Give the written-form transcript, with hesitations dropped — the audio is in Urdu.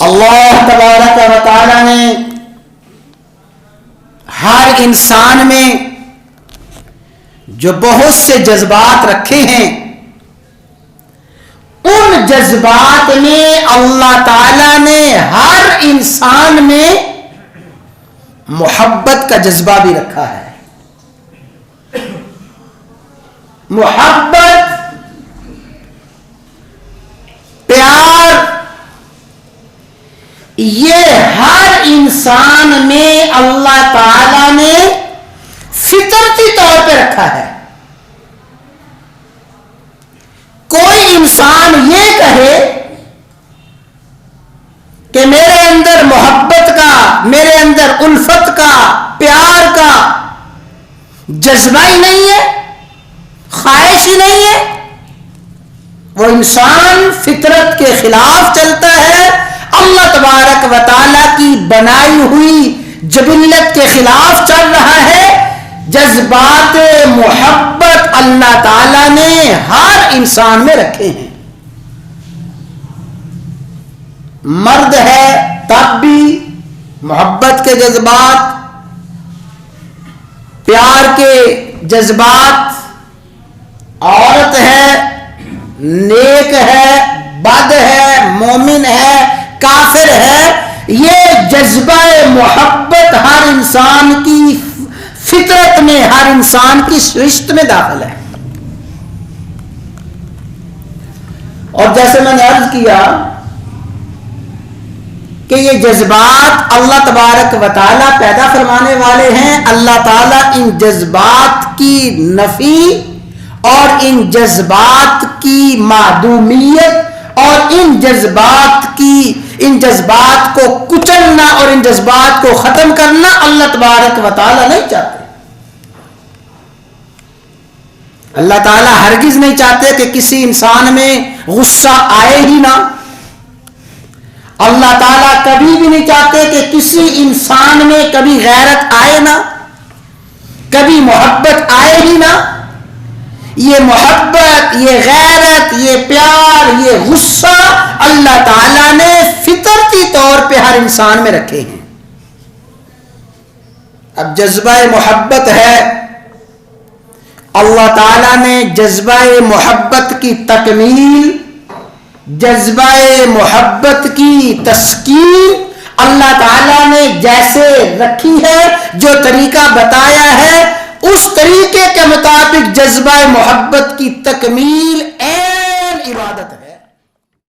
اللہ تبارک و تعالی نے ہر انسان میں جو بہت سے جذبات رکھے ہیں، ان جذبات میں اللہ تعالی نے ہر انسان میں محبت کا جذبہ بھی رکھا ہے۔ محبت، پیار، یہ ہر انسان میں اللہ تعالی نے فطرتی طور پہ رکھا ہے۔ کوئی انسان یہ کہے کہ میرے اندر محبت کا، میرے اندر الفت کا، پیار کا جذبہ ہی نہیں ہے، خواہش ہی نہیں ہے، وہ انسان فطرت کے خلاف چلتا ہے، اللہ تبارک و تعالی کی بنائی ہوئی جبلت کے خلاف چل رہا ہے۔ جذبات محبت اللہ تعالی نے ہر انسان میں رکھے ہیں۔ مرد ہے تب بھی محبت کے جذبات، پیار کے جذبات، عورت ہے، نیک ہے، بد ہے، مومن ہے، کافر ہے، یہ جذبہ محبت ہر انسان کی فطرت میں، ہر انسان کی سرشت میں داخل ہے۔ اور جیسے میں نے عرض کیا کہ یہ جذبات اللہ تبارک و تعالی پیدا فرمانے والے ہیں۔ اللہ تعالی ان جذبات کی نفی اور ان جذبات کی معدومیت اور ان جذبات کو کچلنا اور ان جذبات کو ختم کرنا اللہ تبارک و تعالی نہیں چاہتے۔ اللہ تعالی ہرگز نہیں چاہتے کہ کسی انسان میں غصہ آئے ہی نہ۔ اللہ تعالیٰ کبھی بھی نہیں چاہتے کہ کسی انسان میں کبھی غیرت آئے نہ، کبھی محبت آئے ہی نہ۔ یہ محبت، یہ غیرت، یہ پیار، یہ غصہ اللہ تعالیٰ نے فطرتی طور پہ ہر انسان میں رکھے ہیں۔ اب جذبہ محبت ہے، اللہ تعالیٰ نے جذبہ محبت کی تکمیل، جذبہ محبت کی تسکین اللہ تعالیٰ نے جیسے رکھی ہے، جو طریقہ بتایا ہے اس طریقے کے مطابق جذبہ محبت کی تکمیل عین عبادت ہے۔